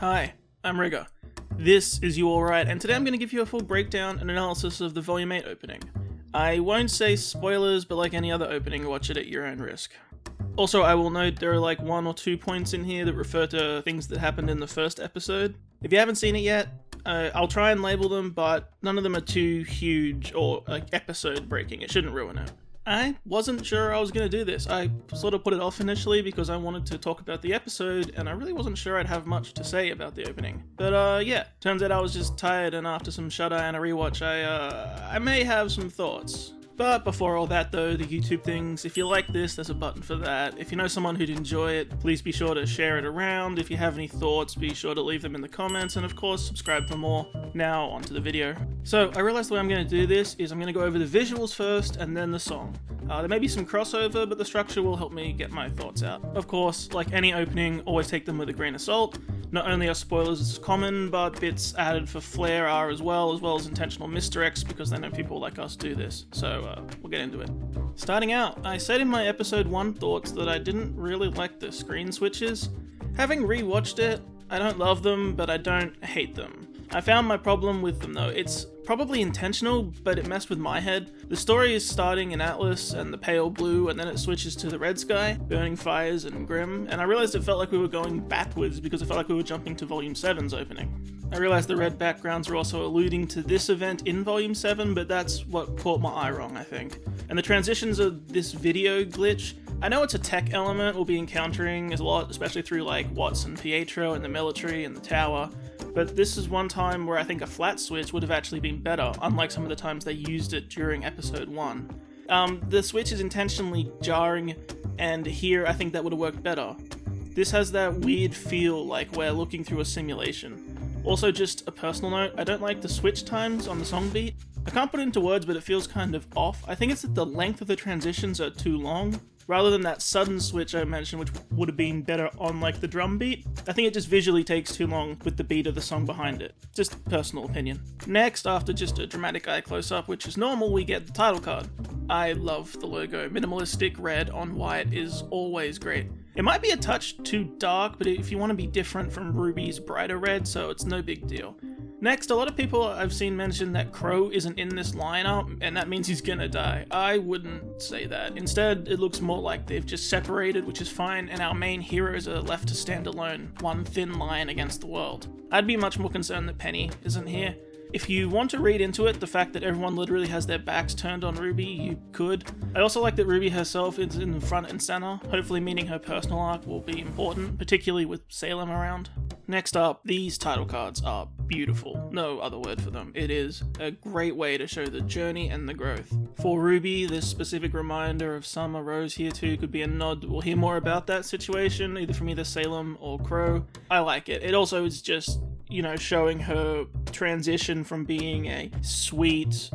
Hi, I'm Rigger. This is You Alright, and today I'm going to give you a full breakdown and analysis of the Volume 8 opening. I won't say spoilers, but like any other opening, watch it at your own risk. Also, I will note there are like 1 or 2 points in here that refer to things that happened in the first episode. If you haven't seen it yet, I'll try and label them, but none of them are too huge or like episode breaking. It shouldn't ruin it. I wasn't sure I was going to do this. I sort of put it off initially because I wanted to talk about the episode, and I really wasn't sure I'd have much to say about the opening. But yeah, turns out I was just tired, and after some shut-eye and a rewatch, I may have some thoughts. But before all that though, the YouTube things, if you like this, there's a button for that. If you know someone who'd enjoy it, please be sure to share it around. If you have any thoughts, be sure to leave them in the comments, and of course, subscribe for more. Now, onto the video. So, I realized the way I'm going to do this is I'm going to go over the visuals first, and then the song. There may be some crossover, but the structure will help me get my thoughts out. Of course, like any opening, always take them with a grain of salt. Not only are spoilers common, but bits added for flair are as well as intentional misdirects, because I know people like us do this. So, we'll get into it. Starting out, I said in my episode 1 thoughts that I didn't really like the screen switches. Having rewatched it, I don't love them, but I don't hate them. I found my problem with them though. It's probably intentional, but it messed with my head. The story is starting in Atlas and the pale blue, and then it switches to the red sky, burning fires and grim, and I realized it felt like we were going backwards because it felt like we were jumping to Volume 7's opening. I realized the red backgrounds were also alluding to this event in Volume 7, but that's what caught my eye wrong, I think. And the transitions of this video glitch, I know it's a tech element we'll be encountering a lot, especially through like Watts and Pietro and the military and the tower, but this is one time where I think a flat switch would have actually been better, unlike some of the times they used it during episode 1. The switch is intentionally jarring, and here I think that would have worked better. This has that weird feel like we're looking through a simulation. Also, just a personal note, I don't like the switch times on the song beat. I can't put it into words, but it feels kind of off. I think it's that the length of the transitions are too long, rather than that sudden switch I mentioned, which would have been better on like the drum beat. I think it just visually takes too long with the beat of the song behind it. Just personal opinion. Next, after just a dramatic eye close-up, which is normal, we get the title card. I love the logo. Minimalistic red on white is always great. It might be a touch too dark, but if you want to be different from RWBY's brighter red, so it's no big deal. Next, a lot of people I've seen mention that Qrow isn't in this lineup, and that means he's gonna die. I wouldn't say that. Instead, it looks more like they've just separated, which is fine, and our main heroes are left to stand alone, one thin line against the world. I'd be much more concerned that Penny isn't here. If you want to read into it, the fact that everyone literally has their backs turned on RWBY, you could. I also like that RWBY herself is in front and center, hopefully meaning her personal arc will be important, particularly with Salem around. Next up, these title cards are beautiful. No other word for them. It is a great way to show the journey and the growth. For RWBY, this specific reminder of Summer Rose here too could be a nod. We'll hear more about that situation, either from either Salem or Qrow. I like it. It also is just, you know, showing her transition from being a sweet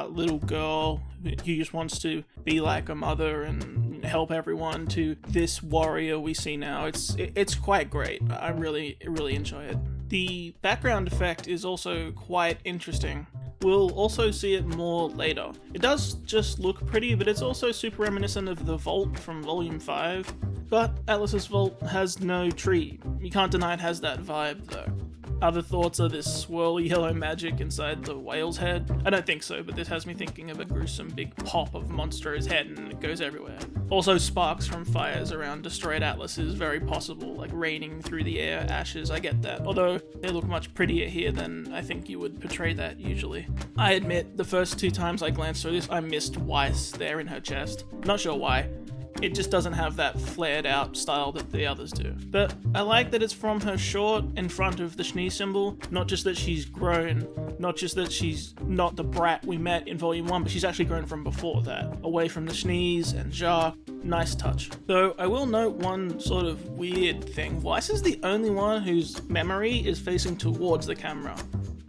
little girl who just wants to be like a mother and help everyone to this warrior we see now. It's quite great. I really enjoy it. The background effect is also quite interesting. We'll also see it more later. It does just look pretty, but it's also super reminiscent of the vault from Volume 5. But Atlas's vault has no tree. You can't deny it has that vibe though. Other thoughts are this swirly yellow magic inside the whale's head. I don't think so, but this has me thinking of a gruesome big pop of Monstro's head and it goes everywhere. Also, sparks from fires around destroyed Atlas is very possible, like raining through the air, ashes, I get that. Although, they look much prettier here than I think you would portray that usually. I admit, the first 2 times I glanced through this, I missed Weiss there in her chest. Not sure why. It just doesn't have that flared out style that the others do. But I like that it's from her short in front of the Schnee symbol, not just that she's grown, not just that she's not the brat we met in Volume 1, but she's actually grown from before that, away from the Schnees and Jacques. Nice touch. Though I will note one sort of weird thing. Weiss is the only one whose memory is facing towards the camera.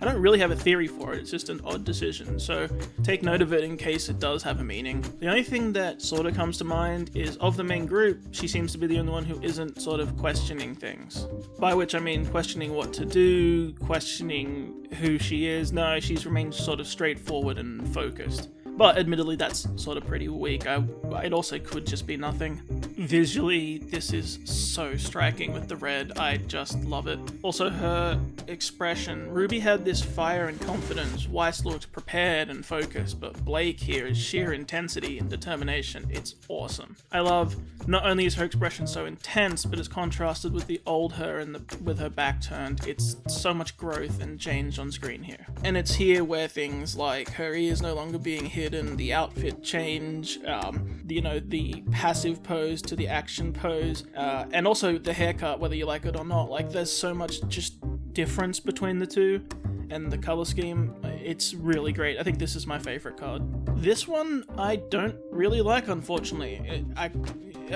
I don't really have a theory for it, it's just an odd decision, so take note of it in case it does have a meaning. The only thing that sort of comes to mind is, of the main group, she seems to be the only one who isn't sort of questioning things. By which I mean questioning what to do, questioning who she is. No, she's remained sort of straightforward and focused. But admittedly, that's sort of pretty weak. It also could just be nothing. Visually, this is so striking with the red. I just love it. Also, her expression. Ruby had this fire and confidence. Weiss looked prepared and focused, but Blake here is sheer intensity and determination. It's awesome. I love, not only is her expression so intense, but it's contrasted with the old her and with her back turned. It's so much growth and change on screen here. And it's here where things like her ears no longer being hidden, the outfit change, the passive pose to the action pose, and also the haircut, whether you like it or not. Like, there's so much just difference between the two, and the color scheme, it's really great. I think this is my favorite card. This one I don't really like, unfortunately.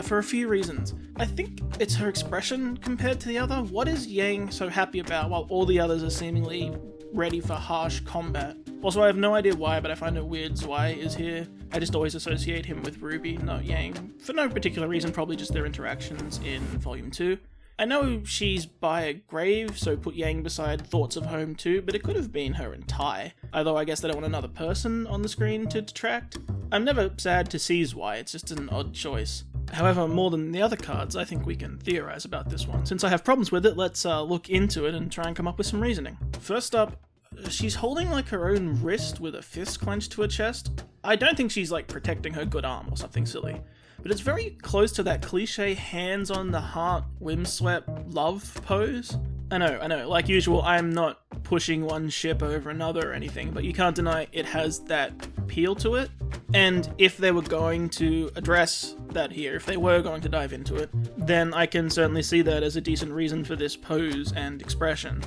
For a few reasons. I think it's her expression compared to the other. What is Yang so happy about while all the others are seemingly ready for harsh combat? Also, I have no idea why, but I find it weird Zwei is here. I just always associate him with Ruby, not Yang. For no particular reason, probably just their interactions in Volume 2. I know she's by a grave, so put Yang beside Thoughts of Home too, but it could have been her and Tai. Although I guess they don't want another person on the screen to detract. I'm never sad to see Zwei, it's just an odd choice. However, more than the other cards, I think we can theorize about this one. Since I have problems with it, let's look into it and try and come up with some reasoning. First up, she's holding like her own wrist with a fist clenched to her chest. I don't think she's like protecting her good arm or something silly, but it's very close to that cliche hands on the heart, windswept love pose. I know, like usual, I'm not pushing one ship over another or anything, but you can't deny it has that appeal to it. And if they were going to address that here, if they were going to dive into it, then I can certainly see that as a decent reason for this pose and expression.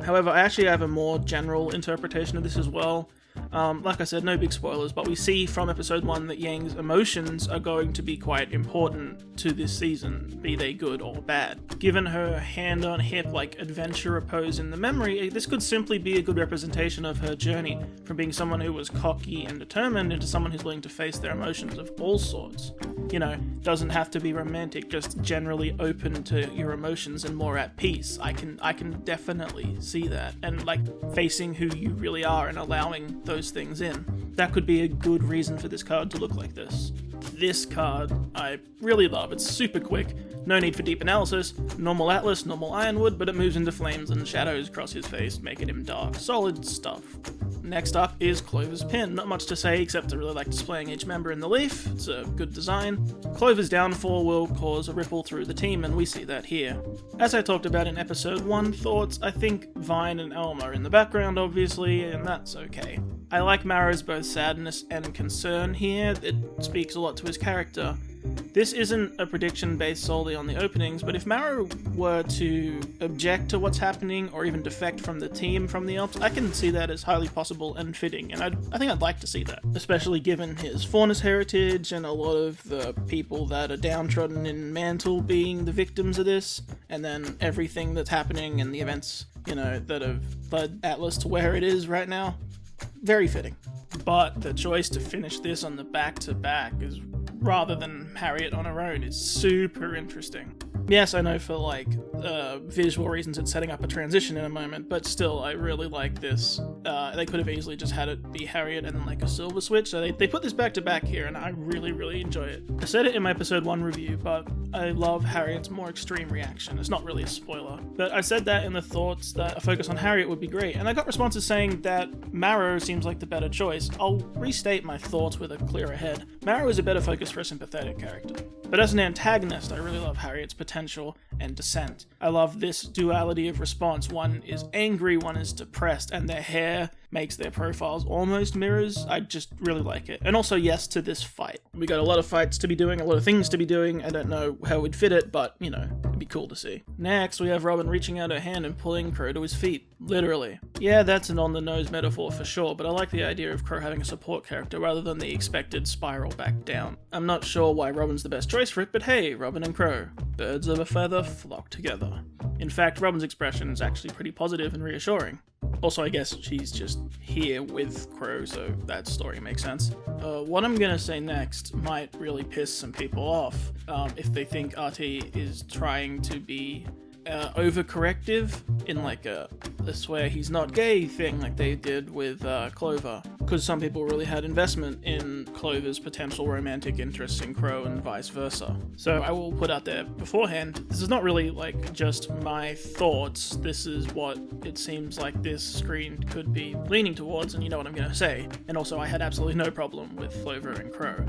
However, I actually have a more general interpretation of this as well. Like I said, no big spoilers, but we see from episode 1 that Yang's emotions are going to be quite important to this season, be they good or bad. Given her hand on hip like adventurer pose in the memory, this could simply be a good representation of her journey from being someone who was cocky and determined into someone who's willing to face their emotions of all sorts. You know, doesn't have to be romantic, just generally open to your emotions and more at peace. I can definitely see that, and like facing who you really are and allowing those things in. That could be a good reason for this card to look like this. This card I really love. It's super quick, no need for deep analysis, normal Atlas, normal Ironwood, but it moves into flames and shadows across his face, making him dark. Solid stuff. Next up is Clover's pin. Not much to say except I really like displaying each member in the leaf. It's a good design. Clover's downfall will cause a ripple through the team, and we see that here. As I talked about in episode 1 thoughts, I think Vine and Elma are in the background obviously, and that's okay. I like Marrow's both sadness and concern here. It speaks a lot to his character. This isn't a prediction based solely on the openings, but if Marrow were to object to what's happening or even defect from the team from the Alps, I can see that as highly possible and fitting, and I think I'd like to see that, especially given his Faunus heritage and a lot of the people that are downtrodden in Mantle being the victims of this, and then everything that's happening and the events, that have led Atlas to where it is right now. Very fitting. But the choice to finish this on the back-to-back is, rather than Harriet on her own, is super interesting. Yes, I know for visual reasons it's setting up a transition in a moment, but still, I really like this. They could have easily just had it be Harriet and then a silver switch, so they put this back to back here, and I really, really enjoy it. I said it in my episode 1 review, but I love Harriet's more extreme reaction. It's not really a spoiler, but I said that in the thoughts that a focus on Harriet would be great, and I got responses saying that Marrow seems like the better choice. I'll restate my thoughts with a clearer head. Marrow is a better focus for a sympathetic character. But as an antagonist, I really love Harriet's potential and descent. I love this duality of response. One is angry, one is depressed, and their hair makes their profiles almost mirrors. I just really like it. And also, yes, to this fight. We got a lot of fights to be doing, a lot of things to be doing. I don't know how we'd fit it, but, it'd be cool to see. Next, we have Robin reaching out her hand and pulling Qrow to his feet. Literally. Yeah, that's an on-the-nose metaphor for sure, but I like the idea of Qrow having a support character rather than the expected spiral back down. I'm not sure why Robin's the best choice for it, but hey, Robin and Qrow. Birds of a feather flock together. In fact, Robin's expression is actually pretty positive and reassuring. Also, I guess she's just here with Qrow, so that story makes sense. What I'm gonna say next might really piss some people off if they think RT is trying to be overcorrective in like a "I swear he's not gay" thing like they did with Clover, because some people really had investment in Clover's potential romantic interests in Qrow and vice versa. So I will put out there beforehand, this is not really like just my thoughts, this is what it seems like this screen could be leaning towards, and you know what I'm going to say. And also I had absolutely no problem with Clover and Qrow.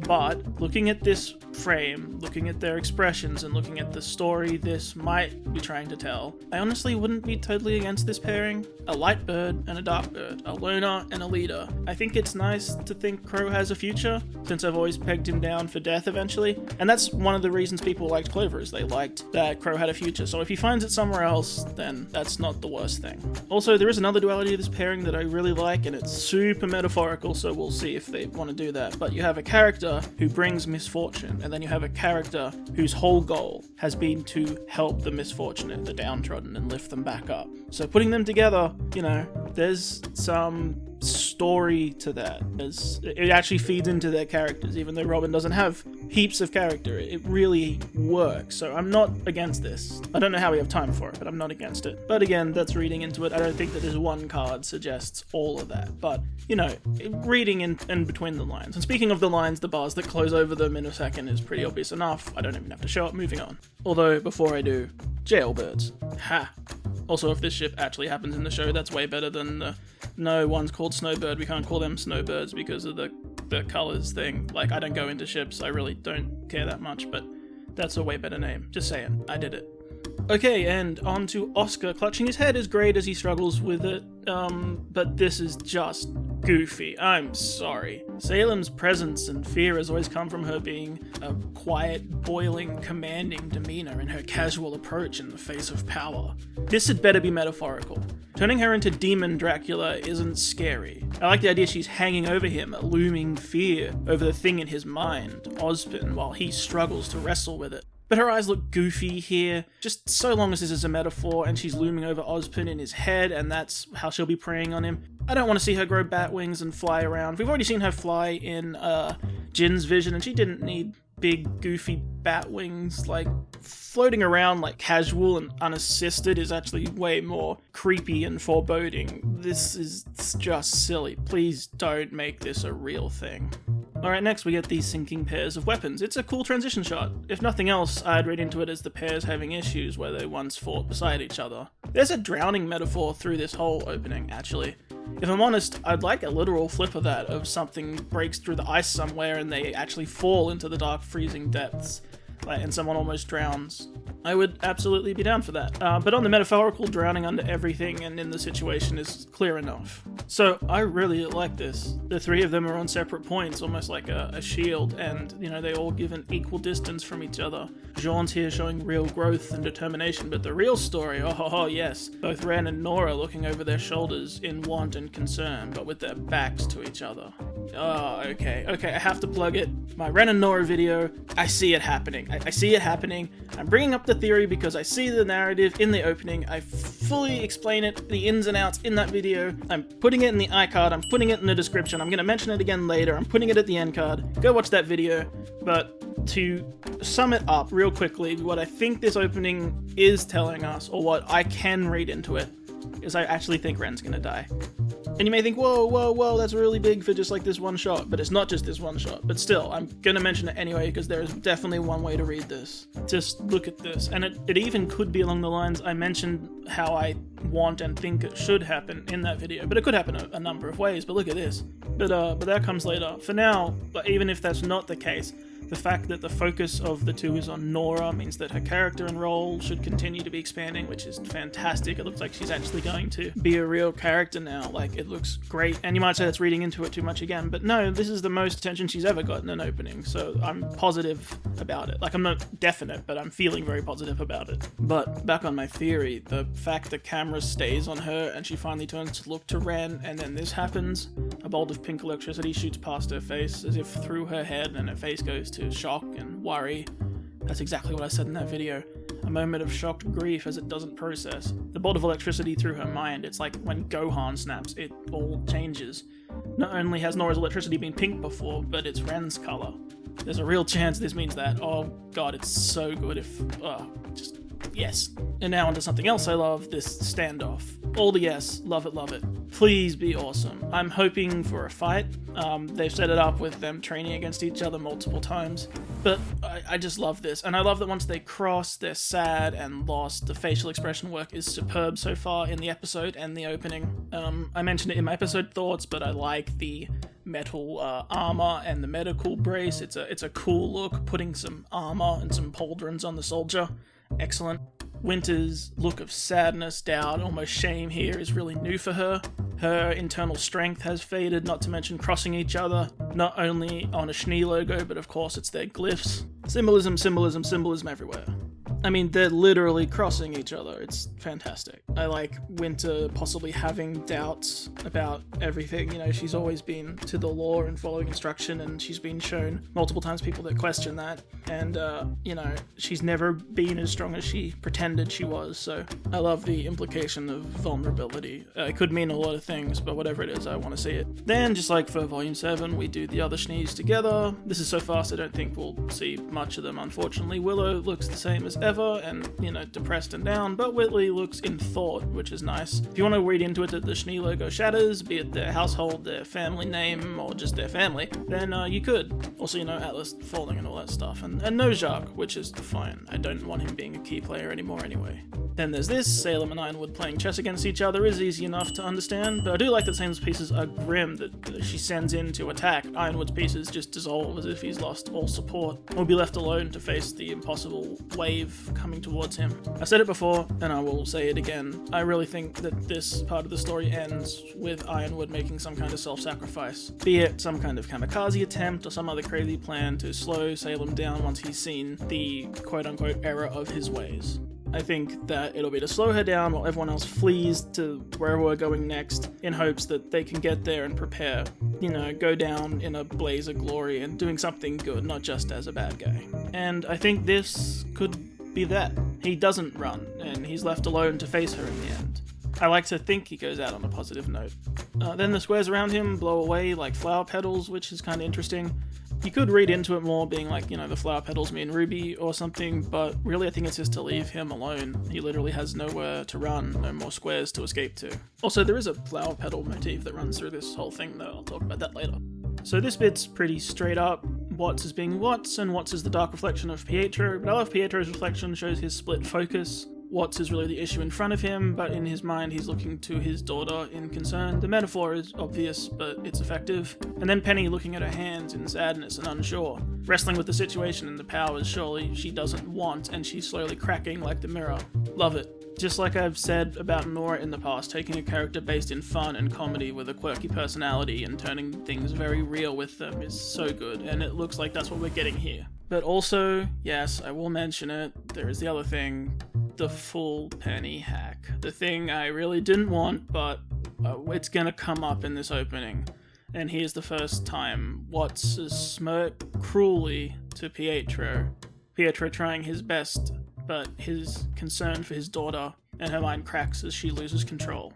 But looking at this frame, looking at their expressions, and looking at the story this might be trying to tell, I honestly wouldn't be totally against this pairing. A light bird and a dark bird, a loner and a leader. I think it's nice to think Qrow has a future, since I've always pegged him down for death eventually. And that's one of the reasons people liked Clover, is they liked that Qrow had a future. So if he finds it somewhere else, then that's not the worst thing. Also, there is another duality of this pairing that I really like, and it's super metaphorical, so we'll see if they want to do that. But you have a character who brings misfortune, and then you have a character whose whole goal has been to help the misfortunate, the downtrodden, and lift them back up. So putting them together, you know, there's some story to that. It actually feeds into their characters, even though Robin doesn't have heaps of character. It really works, so I'm not against this. I don't know how we have time for it, but I'm not against it. But again, that's reading into it. I don't think that this one card suggests all of that, but, you know, reading in between the lines. And speaking of the lines, the bars that close over them in a second is pretty obvious enough. I don't even have to show it. Moving on. Although, before I do, jailbirds. Ha! Also, if this ship actually happens in the show, that's way better than no, one's called Snowbird, we can't call them Snowbirds because of the colours thing. Like, I don't go into ships, I really don't care that much, but that's a way better name. Just saying, I did it. Okay, and on to Oscar. Clutching his head is great as he struggles with it, but this is just goofy. I'm sorry. Salem's presence and fear has always come from her being a quiet, boiling, commanding demeanor and her casual approach in the face of power. This had better be metaphorical. Turning her into Demon Dracula isn't scary. I like the idea she's hanging over him, a looming fear over the thing in his mind, Ozpin, while he struggles to wrestle with it. But her eyes look goofy here, just so long as this is a metaphor and she's looming over Ozpin in his head and that's how she'll be preying on him. I don't want to see her grow bat wings and fly around. We've already seen her fly in Jin's vision, and she didn't need big goofy bat wings. Like, floating around like casual and unassisted is actually way more creepy and foreboding. This is just silly. Please don't make this a real thing. Alright, next we get these sinking pairs of weapons. It's a cool transition shot. If nothing else, I'd read into it as the pairs having issues where they once fought beside each other. There's a drowning metaphor through this whole opening, actually. If I'm honest, I'd like a literal flip of that, of something breaks through the ice somewhere and they actually fall into the dark, freezing depths, and someone almost drowns. I would absolutely be down for that. But on the metaphorical, drowning under everything and in the situation is clear enough. So I really like this. The three of them are on separate points, almost like a shield, and, you know, they all give an equal distance from each other. Jean's here showing real growth and determination, but the real story, oh yes, both Ren and Nora looking over their shoulders in want and concern, but with their backs to each other. Oh, okay, I have to plug it. My Ren and Nora video, I see it happening. I see it happening. I'm bringing up the theory because I see the narrative in the opening. I fully explain it, the ins and outs in that video. I'm putting it in the iCard, I'm putting it in the description, I'm going to mention it again later, I'm putting it at the end card. Go watch that video. But to sum it up real quickly, what I think this opening is telling us, or what I can read into it, is I actually think Ren's going to die. And you may think, whoa, that's really big for just like this one shot, but it's not just this one shot. But still, I'm gonna mention it anyway because there is definitely one way to read this. Just look at this, and it even could be along the lines I mentioned how I want and think it should happen in that video, but it could happen a number of ways, but look at this. But that comes later. For now, but even if that's not the case, the fact that the focus of the two is on Nora means that her character and role should continue to be expanding, which is fantastic. It looks like she's actually going to be a real character now. Like, it looks great. And you might say that's reading into it too much again, but no, this is the most attention she's ever gotten in an opening, so I'm positive about it. Like, I'm not definite, but I'm feeling very positive about it. But back on my theory, the fact the camera stays on her and she finally turns to look to Ren, and then this happens, a bolt of pink electricity shoots past her face as if through her head, and her face goes to shock and worry. That's exactly what I said in that video. A moment of shocked grief as it doesn't process. The bolt of electricity through her mind, it's like when Gohan snaps, it all changes. Not only has Nora's electricity been pink before, but it's Ren's color. There's a real chance this means that. Oh god, it's so good if... just Yes. And now onto something else I love, this standoff. All the yes, love it, love it. Please be awesome. I'm hoping for a fight. They've set it up with them training against each other multiple times, but I just love this. And I love that once they cross, they're sad and lost. The facial expression work is superb so far in the episode and the opening. I mentioned it in my episode thoughts, but I like the metal armor and the medical brace. It's a cool look, putting some armor and some pauldrons on the soldier. Excellent. Winter's look of sadness, doubt, almost shame here is really new for her. Her internal strength has faded, not to mention crossing each other, not only on a Schnee logo, but of course it's their glyphs. Symbolism, symbolism, symbolism everywhere. I mean, they're literally crossing each other. It's fantastic. I like Winter possibly having doubts about everything. You know, she's always been to the law and following instruction, and she's been shown multiple times people that question that. And, you know, she's never been as strong as she pretended she was. So I love the implication of vulnerability. It could mean a lot of things, but whatever it is, I want to see it. Then, just like for Volume 7, we do the other Schnees together. This is so fast, I don't think we'll see much of them, unfortunately. Willow looks the same as ever, and, you know, depressed and down, but Whitley looks in thought, which is nice. If you want to read into it that the Schnee logo shatters, be it their household, their family name, or just their family, then you could. Also, you know, Atlas falling and all that stuff, and no Jacques, which is fine. I don't want him being a key player anymore anyway. Then there's this, Salem and Ironwood playing chess against each other is easy enough to understand, but I do like that Salem's pieces are grim, that she sends in to attack. Ironwood's pieces just dissolve as if he's lost all support, or be left alone to face the impossible wave coming towards him. I said it before, and I will say it again. I really think that this part of the story ends with Ironwood making some kind of self-sacrifice, be it some kind of kamikaze attempt or some other crazy plan to slow Salem down once he's seen the quote-unquote error of his ways. I think that it'll be to slow her down while everyone else flees to wherever we're going next in hopes that they can get there and prepare. You know, go down in a blaze of glory and doing something good, not just as a bad guy. And I think this could be that. He doesn't run, and he's left alone to face her in the end. I like to think he goes out on a positive note. Then the squares around him blow away like flower petals, which is kind of interesting. You could read into it more being like, you know, the flower petals mean RWBY or something, but really I think it's just to leave him alone. He literally has nowhere to run, no more squares to escape to. Also, there is a flower petal motif that runs through this whole thing though, I'll talk about that later. So this bit's pretty straight up. Watts is being Watts, and Watts is the dark reflection of Pietro, but I love Pietro's reflection shows his split focus. Watts is really the issue in front of him, but in his mind he's looking to his daughter in concern. The metaphor is obvious, but it's effective. And then Penny looking at her hands in sadness and unsure, wrestling with the situation and the powers surely she doesn't want, and she's slowly cracking like the mirror. Love it. Just like I've said about Nora in the past, taking a character based in fun and comedy with a quirky personality and turning things very real with them is so good, and it looks like that's what we're getting here. But also, yes, I will mention it, there is the other thing, the full Penny hack. The thing I really didn't want, but it's gonna come up in this opening. And here's the first time Watts smirk cruelly to Pietro. Pietro trying his best, but his concern for his daughter, and her mind cracks as she loses control.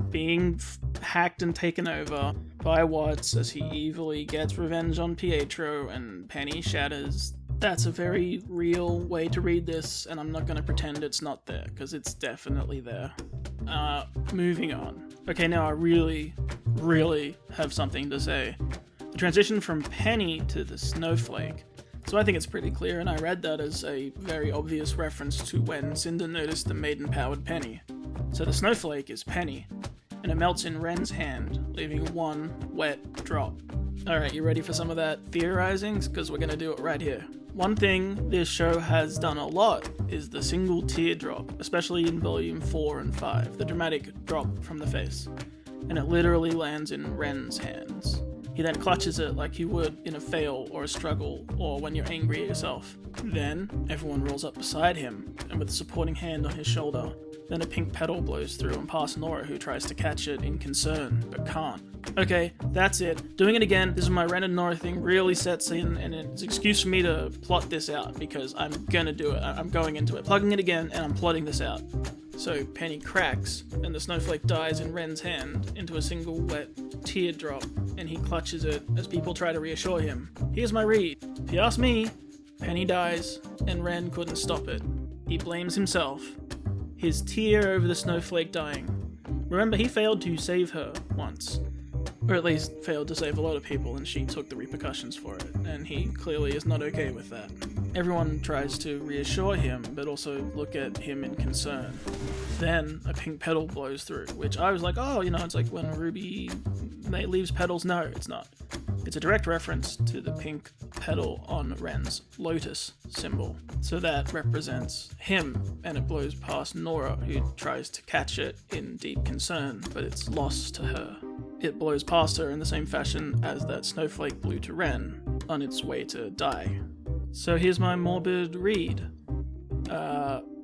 Being hacked and taken over by Watts as he evilly gets revenge on Pietro and Penny shatters. That's a very real way to read this, and I'm not going to pretend it's not there, because it's definitely there. Moving on. Okay, now I really have something to say. The transition from Penny to the snowflake. So I think it's pretty clear, and I read that as a very obvious reference to when Cinder noticed the maiden-powered Penny. So the snowflake is Penny, and it melts in Ren's hand, leaving one wet drop. Alright, you ready for some of that theorizing? Because we're going to do it right here. One thing this show has done a lot is the single teardrop, especially in Volume 4 and 5, the dramatic drop from the face. And it literally lands in Ren's hands. He then clutches it like you would in a fail or a struggle, or when you're angry at yourself. Then, everyone rolls up beside him, and with a supporting hand on his shoulder. Then a pink petal blows through and past Nora, who tries to catch it in concern, but can't. Okay, that's it. Doing it again, this is my Ren and Nora thing, really sets in, and it's an excuse for me to plot this out, because I'm gonna do it. I'm going into it, plugging it again, and I'm plotting this out. So Penny cracks, and the snowflake dies in Ren's hand into a single wet teardrop, and he clutches it as people try to reassure him. Here's my read. If you ask me, Penny dies, and Ren couldn't stop it. he blames himself. His tear over the snowflake dying. Remember, he failed to save her once. Or at least failed to save a lot of people, and she took the repercussions for it, and he clearly is not okay with that. Everyone tries to reassure him, but also look at him in concern. Then a pink petal blows through, which I was like, oh, it's like when RWBY leaves petals. No, it's not. It's a direct reference to the pink petal on Ren's lotus symbol. So that represents him, and it blows past Nora, who tries to catch it in deep concern, but it's lost to her. It blows past her in the same fashion as that snowflake blew to Ren, on its way to die. So here's my morbid read.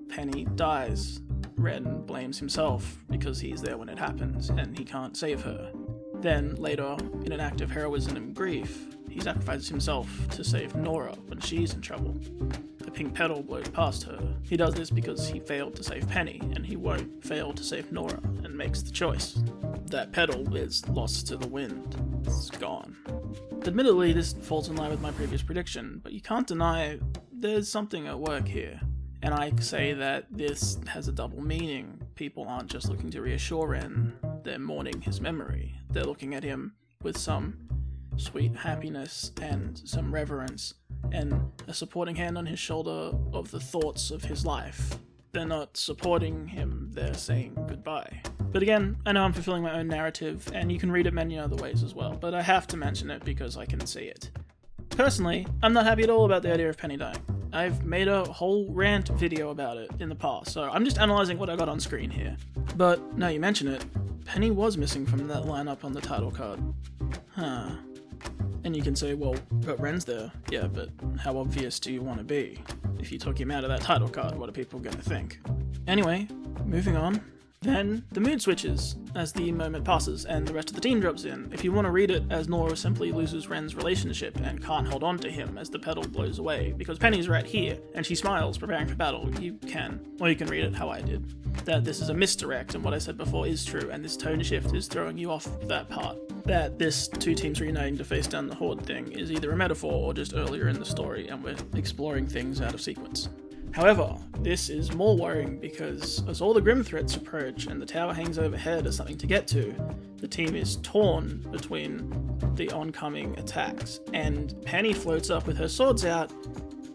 Penny dies. Ren blames himself because he's there when it happens, and he can't save her. Then, later, in an act of heroism and grief, he sacrifices himself to save Nora when she's in trouble. The pink petal blows past her. He does this because he failed to save Penny, and he won't fail to save Nora, and makes the choice. That petal is lost to the wind. It's gone. Admittedly, this falls in line with my previous prediction, but you can't deny there's something at work here. And I say that this has a double meaning. People aren't just looking to reassure Ren, they're mourning his memory. They're looking at him with some sweet happiness and some reverence, and a supporting hand on his shoulder of the thoughts of his life. They're not supporting him, they're saying goodbye. But again, I know I'm fulfilling my own narrative, and you can read it many other ways as well, but I have to mention it because I can see it. Personally, I'm not happy at all about the idea of Penny dying. I've made a whole rant video about it in the past, so I'm just analysing what I got on screen here. But now you mention it, Penny was missing from that lineup on the title card. Huh. And you can say, well, but Ren's there. Yeah, but how obvious do you want to be? If you took him out of that title card, what are people going to think? Anyway, moving on. Then the mood switches as the moment passes and the rest of the team drops in. If you want to read it as Nora simply loses Ren's relationship and can't hold on to him as the petal blows away, because Penny's right here and she smiles preparing for battle, you can. Or you can read it how I did. That this is a misdirect and what I said before is true, and this tone shift is throwing you off that part. That this two teams reuniting to face down the Horde thing is either a metaphor or just earlier in the story and we're exploring things out of sequence. However, this is more worrying because as all the grim threats approach and the tower hangs overhead as something to get to, the team is torn between the oncoming attacks, and Penny floats up with her swords out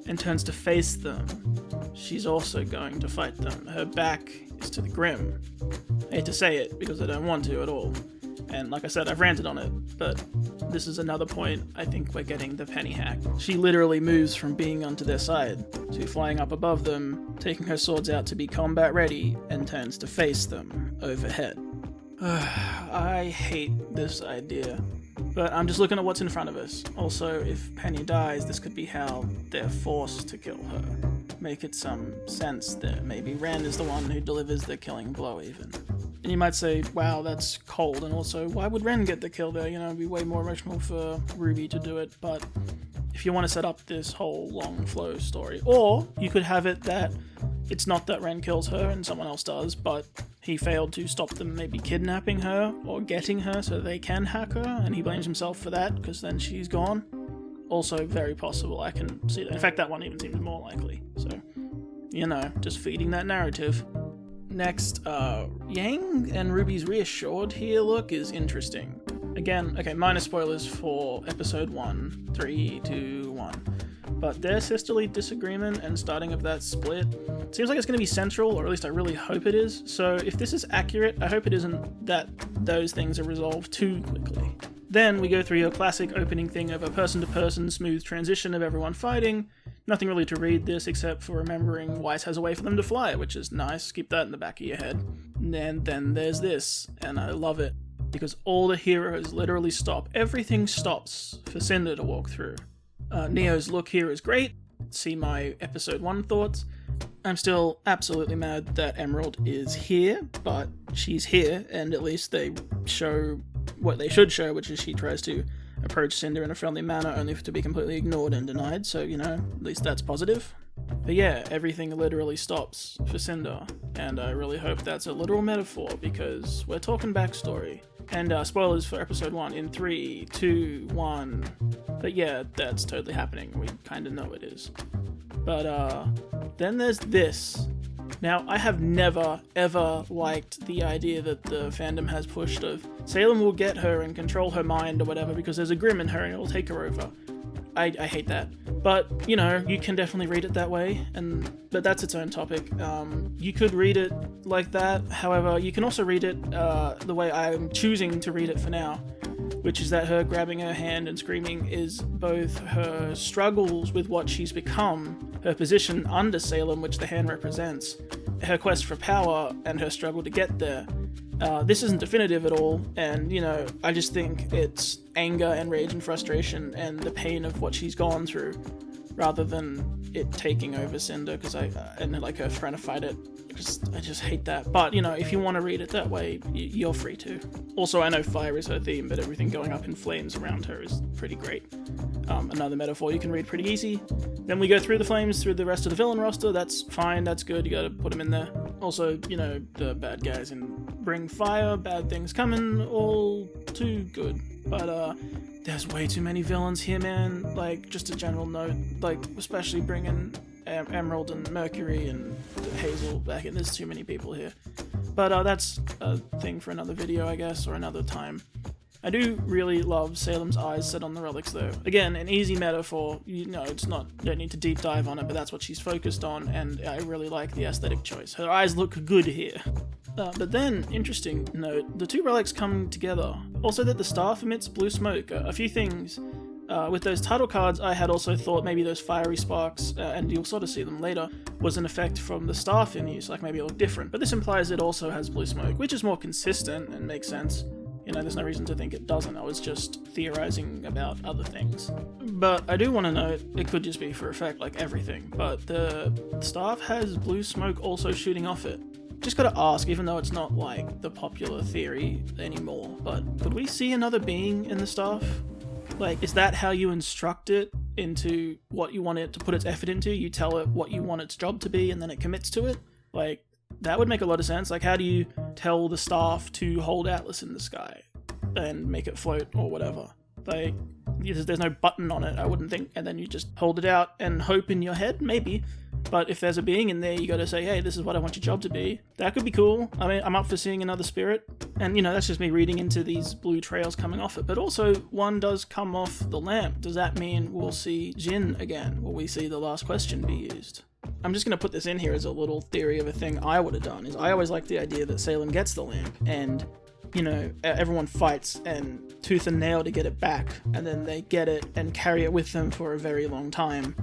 and turns to face them. She's also going to fight them. Her back is to the grim. I hate to say it because I don't want to at all. And like I said, I've ranted on it, but this is another point I think we're getting the Penny hack. She literally moves from being onto their side to flying up above them, taking her swords out to be combat ready, and turns to face them overhead. I hate this idea, but I'm just looking at what's in front of us. Also, if Penny dies, this could be how they're forced to kill her. Make it some sense that maybe Ren is the one who delivers the killing blow even. And you might say, wow, that's cold, and also, why would Ren get the kill there? It'd be way more emotional for RWBY to do it, but if you want to set up this whole long flow story, or you could have it that it's not that Ren kills her and someone else does, but he failed to stop them maybe kidnapping her or getting her so they can hack her, and he blames himself for that because then she's gone. Also very possible, I can see that. In fact, that one even seems more likely. So, just feeding that narrative. Next, Yang and RWBY's reassured here look is interesting. Again, okay, minor spoilers for episode 1, 3, 2, 1. But their sisterly disagreement and starting of that split seems like it's going to be central, or at least I really hope it is. So if this is accurate, I hope it isn't that those things are resolved too quickly. Then we go through your classic opening thing of a person-to-person smooth transition of everyone fighting. Nothing really to read this except for remembering Weiss has a way for them to fly, which is nice. Keep that in the back of your head. And then there's this, and I love it, because all the heroes literally stop. Everything stops for Cinder to walk through. Neo's look here is great. See my episode 1 thoughts. I'm still absolutely mad that Emerald is here, but she's here, and at least they show what they should show, which is she tries to approach Cinder in a friendly manner, only to be completely ignored and denied, so, at least that's positive. But yeah, everything literally stops for Cinder, and I really hope that's a literal metaphor, because we're talking backstory. And spoilers for episode 1 in 3, 2, 1. But yeah, that's totally happening. We kind of know it is. But then there's this. Now, I have never, ever liked the idea that the fandom has pushed of Salem will get her and control her mind or whatever because there's a Grimm in her and it'll take her over. I hate that. But, you know, you can definitely read it that way, but that's its own topic. You could read it like that. However, you can also read it the way I'm choosing to read it for now, which is that her grabbing her hand and screaming is both her struggles with what she's become, her position under Salem, which the hand represents, her quest for power, and her struggle to get there. This isn't definitive at all, and, you know, I just think it's anger and rage and frustration and the pain of what she's gone through, rather than it taking over Cinder, and like her trying to fight it. I just hate that. But, you know, if you want to read it that way, you're free to. Also, I know fire is her theme, but everything going up in flames around her is pretty great. Another metaphor you can read pretty easy. Then we go through the flames through the rest of the villain roster. That's fine, that's good, you gotta put them in there. Also, you know, the bad guys in Bring Fire, bad things coming, all too good. But, there's way too many villains here, man. Like, just a general note, like, especially bringing Emerald and Mercury and Hazel back in. There's too many people here. But that's a thing for another video, I guess, or another time. I do really love Salem's eyes set on the relics, though. Again, an easy metaphor. You know, it's not, you don't need to deep dive on it, but that's what she's focused on, and I really like the aesthetic choice. Her eyes look good here. But then, interesting note, the two relics come together. Also that the staff emits blue smoke. A few things. With those title cards, I had also thought maybe those fiery sparks, and you'll sort of see them later, was an effect from the staff in use, like maybe it looked different. But this implies it also has blue smoke, which is more consistent and makes sense. You know, there's no reason to think it doesn't. I was just theorizing about other things. But I do want to note, it could just be for effect like everything, but the staff has blue smoke also shooting off it. Just gotta ask, even though it's not like the popular theory anymore, but could we see another being in the staff? Like, is that how you instruct it into what you want it to put its effort into? You tell it what you want its job to be and then it commits to it? Like, that would make a lot of sense. Like, how do you tell the staff to hold Atlas in the sky and make it float or whatever? Like, there's no button on it, I wouldn't think, and then you just hold it out and hope in your head? Maybe. But if there's a being in there, you gotta say, hey, this is what I want your job to be. That could be cool. I mean, I'm up for seeing another spirit. And, you know, that's just me reading into these blue trails coming off it. But also, one does come off the lamp. Does that mean we'll see Jin again? Will we see the last question be used? I'm just gonna put this in here as a little theory of a thing I would have done, is I always liked the idea that Salem gets the lamp, and, you know, everyone fights and tooth and nail to get it back, and then they get it and carry it with them for a very long time.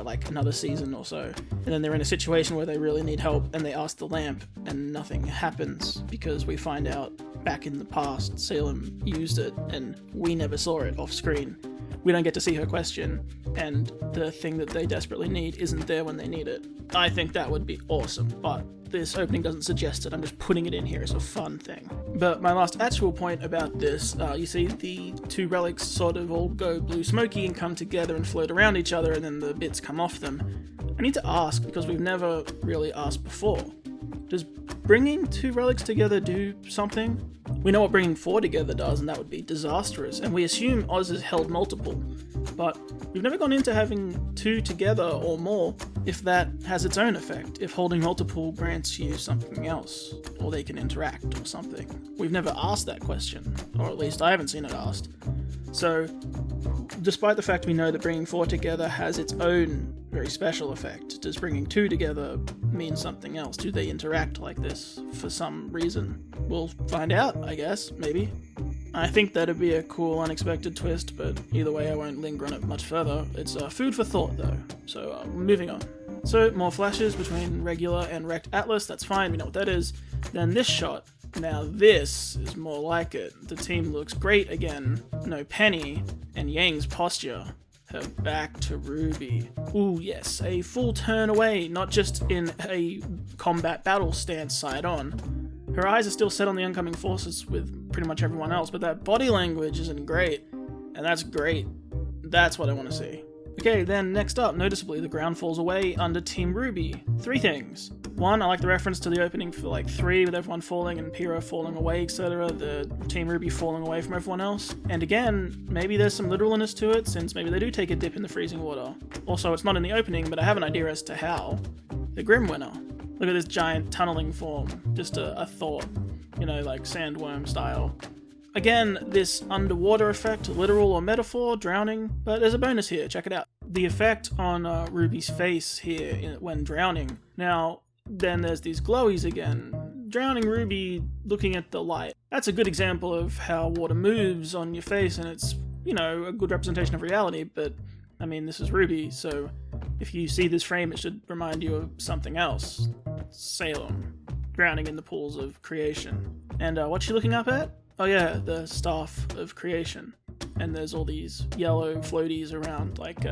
Like another season or so, and then they're in a situation where they really need help and they ask the lamp and nothing happens because we find out back in the past Salem used it and we never saw it off screen. We don't get to see her question, and the thing that they desperately need isn't there when they need it. I think that would be awesome, but this opening doesn't suggest it. I'm just putting it in here as a fun thing. But my last actual point about this, you see the two relics sort of all go blue smoky and come together and float around each other, and then the bits come off them. I need to ask, because we've never really asked before, does bringing two relics together do something? We know what bringing four together does, and that would be disastrous, and we assume Oz has held multiple, but we've never gone into having two together or more if that has its own effect, if holding multiple grants you something else, or they can interact or something. We've never asked that question, or at least I haven't seen it asked. So, despite the fact we know that bringing four together has its own very special effect, does bringing two together mean something else? Do they interact like this for some reason? We'll find out, I guess, maybe. I think that'd be a cool, unexpected twist, but either way I won't linger on it much further. It's food for thought, though. So, moving on. So, more flashes between regular and wrecked Atlas, that's fine, we know what that is. Then this shot. Now this is more like it. The team looks great again. No Penny, and Yang's posture. Her back to Ruby. Ooh, yes, a full turn away, not just in a combat battle stance side on. Her eyes are still set on the oncoming forces with pretty much everyone else, but that body language isn't great, and that's great. That's what I want to see. Okay, then next up, noticeably, the ground falls away under Team RWBY. 3 things. 1, I like the reference to the opening for like 3, with everyone falling and Qrow falling away, etc. The Team RWBY falling away from everyone else. And again, maybe there's some literalness to it, since maybe they do take a dip in the freezing water. Also, it's not in the opening, but I have an idea as to how. The Grim winner. Look at this giant tunneling form. Just a thought. You know, like sandworm style. Again, this underwater effect, literal or metaphor, drowning, but there's a bonus here, check it out. The effect on RWBY's face here when drowning. Now, then there's these glowies again. Drowning RWBY looking at the light. That's a good example of how water moves on your face, and it's, you know, a good representation of reality, but, I mean, this is RWBY, so if you see this frame, it should remind you of something else. Salem, drowning in the pools of creation. And what's she looking up at? Oh yeah, the staff of creation. And there's all these yellow floaties around, like,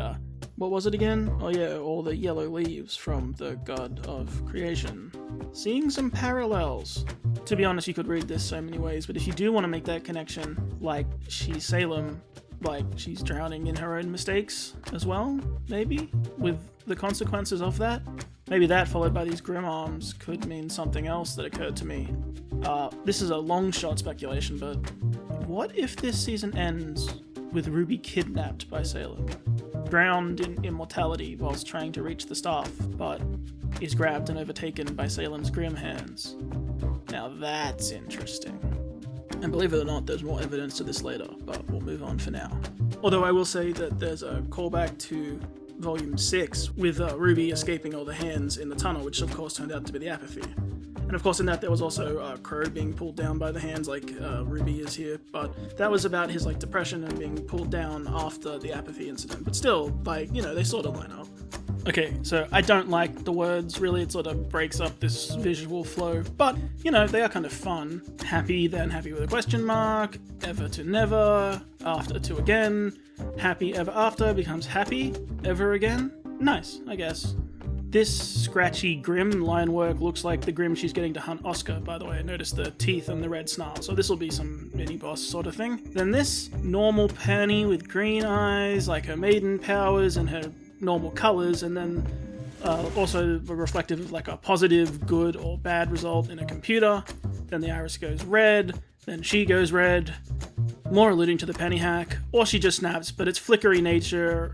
what was it again? Oh yeah, all the yellow leaves from the god of creation. Seeing some parallels. To be honest, you could read this so many ways, but if you do want to make that connection, like she's Salem, like she's drowning in her own mistakes as well, maybe? With the consequences of that? Maybe that followed by these grim arms could mean something else that occurred to me. This is a long shot speculation, but what if this season ends with RWBY kidnapped by Salem? Drowned in immortality whilst trying to reach the staff, but is grabbed and overtaken by Salem's grim hands. Now that's interesting. And believe it or not, there's more evidence to this later, but we'll move on for now. Although I will say that there's a callback to Volume 6 with RWBY escaping all the hands in the tunnel, which of course turned out to be the apathy. And of course in that there was also Qrow being pulled down by the hands like RWBY is here, but that was about his like depression and being pulled down after the apathy incident. But still, like, you know, they sort of line up. Okay, so I don't like the words, really, it sort of breaks up this visual flow, but, you know, they are kind of fun. Happy, then happy with a question mark, ever to never, after to again, happy ever after becomes happy ever again. Nice, I guess. This scratchy Grim line work looks like the Grim she's getting to hunt Oscar, by the way. Notice the teeth and the red snarl, so this will be some mini-boss sort of thing. Then this normal Penny with green eyes, like her maiden powers and her normal colors, and then also reflective of like a positive, good, or bad result in a computer. Then the iris goes red, then she goes red, more alluding to the penny hack, or she just snaps, but its flickery nature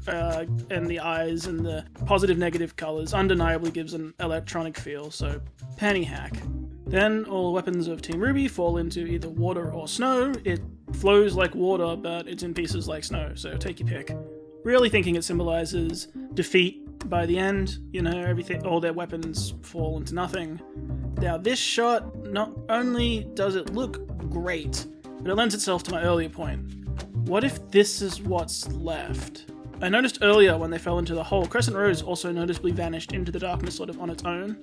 and the eyes and the positive negative colors undeniably gives an electronic feel, so penny hack. Then all weapons of Team RWBY fall into either water or snow. It flows like water, but it's in pieces like snow, so take your pick. Really thinking it symbolizes defeat by the end, you know, everything, all their weapons fall into nothing. Now this shot, not only does it look great, but it lends itself to my earlier point. What if this is what's left? I noticed earlier when they fell into the hole, Crescent Rose also noticeably vanished into the darkness sort of on its own.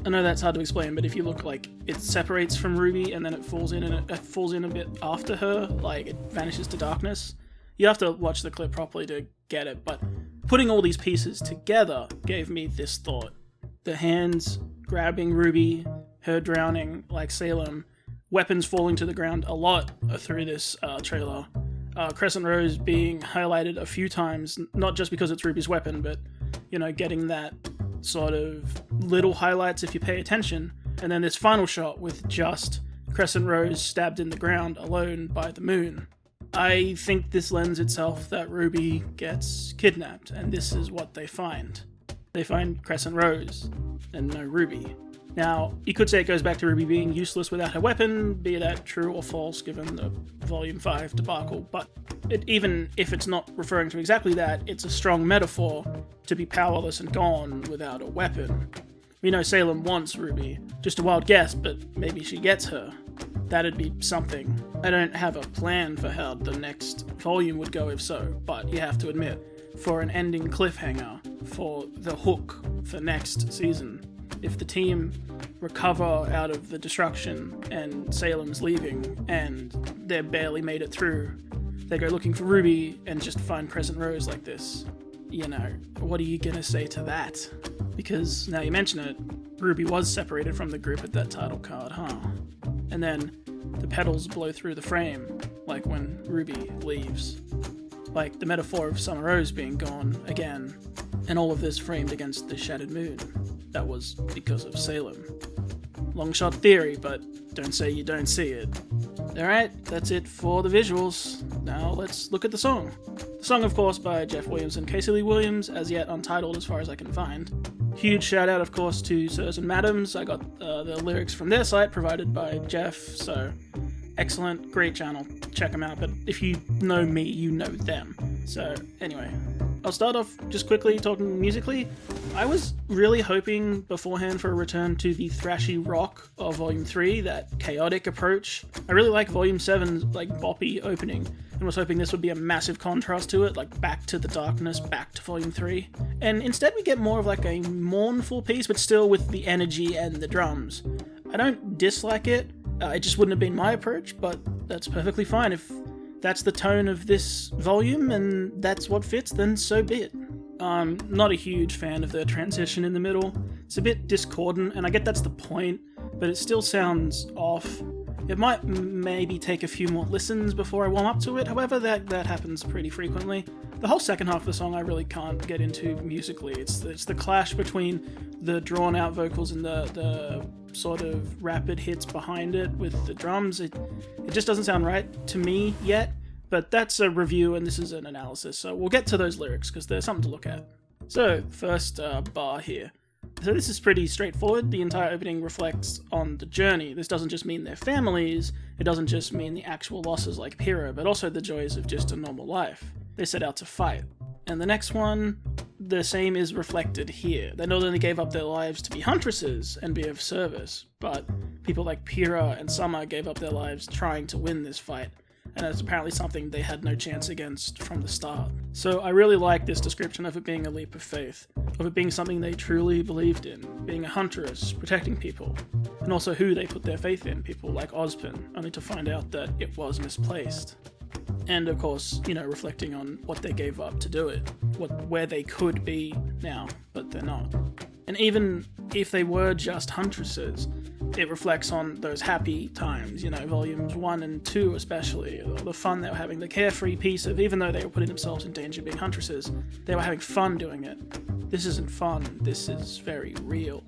I know that's hard to explain, but if you look, like, it separates from RWBY and then it falls in, and it falls in a bit after her, like it vanishes to darkness. You have to watch the clip properly to get it, but putting all these pieces together gave me this thought. The hands grabbing RWBY, her drowning like Salem, weapons falling to the ground a lot through this trailer. Crescent Rose being highlighted a few times, not just because it's RWBY's weapon, but, you know, getting that sort of little highlights if you pay attention. And then this final shot with just Crescent Rose stabbed in the ground alone by the moon. I think this lends itself that RWBY gets kidnapped, and this is what they find. They find Crescent Rose, and no RWBY. Now, you could say it goes back to RWBY being useless without her weapon, be that true or false given the Volume 5 debacle, but even if it's not referring to exactly that, it's a strong metaphor to be powerless and gone without a weapon. We know Salem wants RWBY, just a wild guess, but maybe she gets her. That'd be something. I don't have a plan for how the next volume would go if so, but you have to admit, for an ending cliffhanger, for the hook for next season, if the team recover out of the destruction and Salem's leaving and they're barely made it through, they go looking for RWBY and just find Crescent Rose like this, you know, what are you gonna say to that? Because now you mention it, RWBY was separated from the group at that title card, huh? And then the petals blow through the frame, like when RWBY leaves. like the metaphor of Summer Rose being gone again, and all of this framed against the shattered moon. That was because of Salem. Long shot theory, but don't say you don't see it. Alright, that's it for the visuals. Now let's look at the song. The song, of course, by Jeff Williams and Casey Lee Williams, as yet untitled as far as I can find. Huge shout out, of course, to Sirs and Madams. I got the lyrics from their site provided by Jeff, so excellent, great channel. Check them out, but if you know me, you know them. So anyway, I'll start off just quickly talking musically. I was really hoping beforehand for a return to the thrashy rock of Volume 3, that chaotic approach. I really like Volume 7's like boppy opening, and was hoping this would be a massive contrast to it, like back to the darkness, back to Volume 3. And instead we get more of like a mournful piece, but still with the energy and the drums. I don't dislike it, it just wouldn't have been my approach, but that's perfectly fine. If that's the tone of this volume and that's what fits, then so be it. I'm not a huge fan of the transition in the middle. It's a bit discordant, and I get that's the point, but it still sounds off. It might maybe take a few more listens before I warm up to it, however that happens pretty frequently. The whole second half of the song I really can't get into musically. It's the clash between the drawn out vocals and the sort of rapid hits behind it with the drums. It just doesn't sound right to me yet, but that's a review and this is an analysis, so we'll get to those lyrics because there's something to look at. So, first bar here. So this is pretty straightforward. The entire opening reflects on the journey. This doesn't just mean their families, it doesn't just mean the actual losses like Pyrrha, but also the joys of just a normal life. They set out to fight. And the next one, the same is reflected here. They not only gave up their lives to be huntresses and be of service, but people like Pyrrha and Summer gave up their lives trying to win this fight. And it's apparently something they had no chance against from the start. So I really like this description of it being a leap of faith, of it being something they truly believed in, being a huntress, protecting people, and also who they put their faith in, people like Ozpin, only to find out that it was misplaced. And of course, reflecting on what they gave up to do it, where they could be now, but they're not. And even if they were just huntresses, it reflects on those happy times, volumes 1 and 2 especially, the fun they were having, the carefree piece of, even though they were putting themselves in danger being huntresses, they were having fun doing it. This isn't fun, this is very real.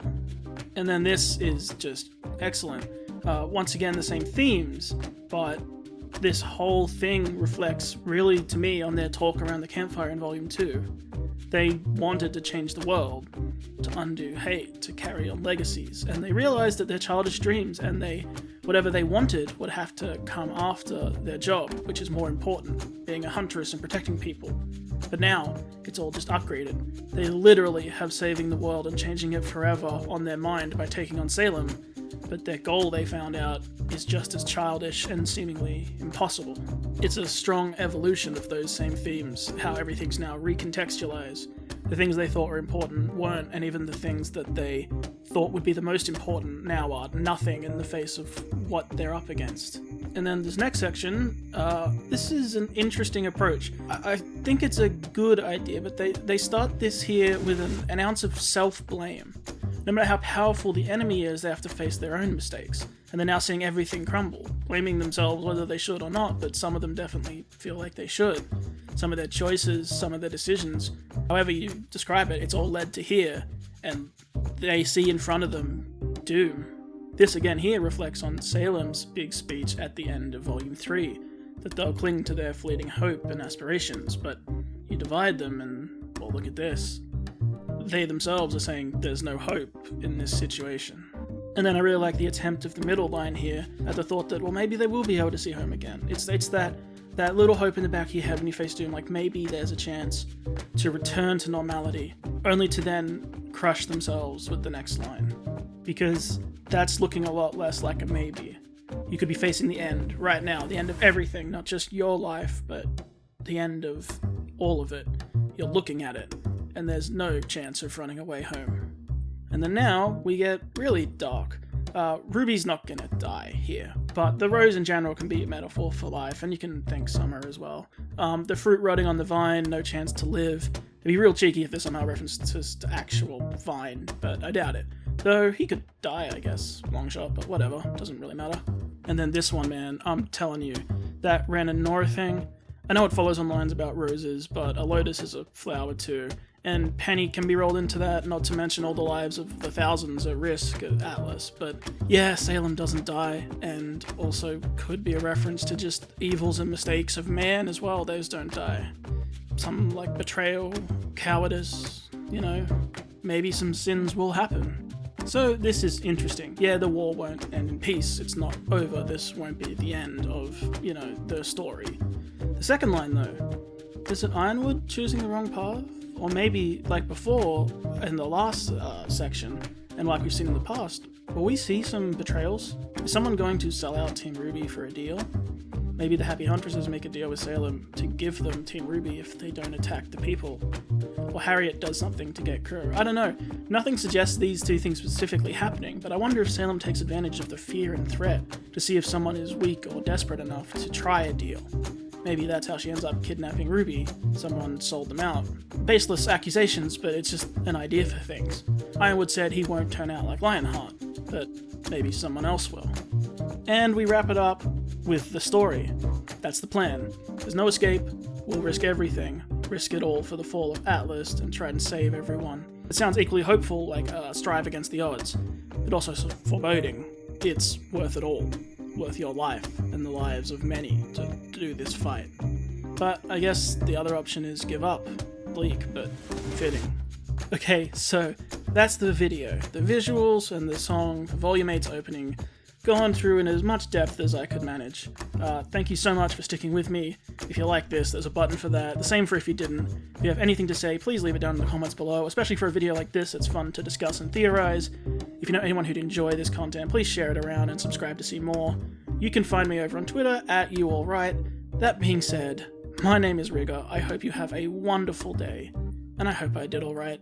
And then this is just excellent. Once again, the same themes, but this whole thing reflects really, to me, on their talk around the campfire in Volume 2. They wanted to change the world, to undo hate, to carry on legacies, and they realized that their childish dreams and whatever they wanted would have to come after their job, which is more important, being a huntress and protecting people. But now, it's all just upgraded. They literally have saving the world and changing it forever on their mind by taking on Salem, but their goal, they found out, is just as childish and seemingly impossible. It's a strong evolution of those same themes, how everything's now recontextualized. The things they thought were important weren't, and even the things that they thought would be the most important now are nothing in the face of what they're up against. And then this next section, this is an interesting approach. I think it's a good idea, but they start this here with an ounce of self-blame. No matter how powerful the enemy is, they have to face their own mistakes. And they're now seeing everything crumble, blaming themselves whether they should or not, but some of them definitely feel like they should. Some of their choices, some of their decisions, however you describe it, it's all led to here, and they see in front of them doom. This again here reflects on Salem's big speech at the end of Volume 3, that they'll cling to their fleeting hope and aspirations, but you divide them and, well, look at this. They themselves are saying there's no hope in this situation. And then I really like the attempt of the middle line here at the thought that, well, maybe they will be able to see home again. It's that little hope in the back of your head when you face doom, like maybe there's a chance to return to normality, only to then crush themselves with the next line. Because that's looking a lot less like a maybe. You could be facing the end right now, the end of everything, not just your life, but the end of all of it. You're looking at it, and there's no chance of running away home. And then now we get really dark. Ruby's not gonna die here, but the rose in general can be a metaphor for life, and you can thank Summer as well. The fruit rotting on the vine, no chance to live. It'd be real cheeky if this somehow references to actual vine, but I doubt it. Though he could die, I guess, long shot, but whatever, doesn't really matter. And then this one, man, I'm telling you, that Ren and Nora thing, I know it follows on lines about roses, but a lotus is a flower too, and Penny can be rolled into that, not to mention all the lives of the thousands at risk at Atlas. But yeah, Salem doesn't die, and also could be a reference to just evils and mistakes of man as well, those don't die. Some like betrayal, cowardice, maybe some sins will happen. So this is interesting. Yeah, the war won't end in peace, it's not over, this won't be the end of, the story. The second line though, is it Ironwood choosing the wrong path? Or maybe, like before, in the last section, and like we've seen in the past, will we see some betrayals? Is someone going to sell out Team RWBY for a deal? Maybe the Happy Huntresses make a deal with Salem to give them Team RWBY if they don't attack the people. Or Harriet does something to get Qrow. I don't know. Nothing suggests these two things specifically happening, but I wonder if Salem takes advantage of the fear and threat to see if someone is weak or desperate enough to try a deal. Maybe that's how she ends up kidnapping RWBY. Someone sold them out. Baseless accusations, but it's just an idea for things. Ironwood said he won't turn out like Lionheart, but maybe someone else will. And we wrap it up with the story. That's the plan. There's no escape. We'll risk everything. Risk it all for the fall of Atlas and try and save everyone. It sounds equally hopeful, like strive against the odds, but also sort of foreboding. It's worth it all. Worth your life and the lives of many to do this fight. But I guess the other option is give up. Bleak, but fitting. Okay, so that's the video. The visuals and the song for Volume 8's opening gone through in as much depth as I could manage. Thank you so much for sticking with me. If you like this, there's a button for that. The same for if you didn't. If you have anything to say, please leave it down in the comments below, especially for a video like this. It's fun to discuss and theorize. If you know anyone who'd enjoy this content, please share it around and subscribe to see more. You can find me over on Twitter @YouAllRight. That being said, my name is Rigger. I hope you have a wonderful day, and I hope I did alright.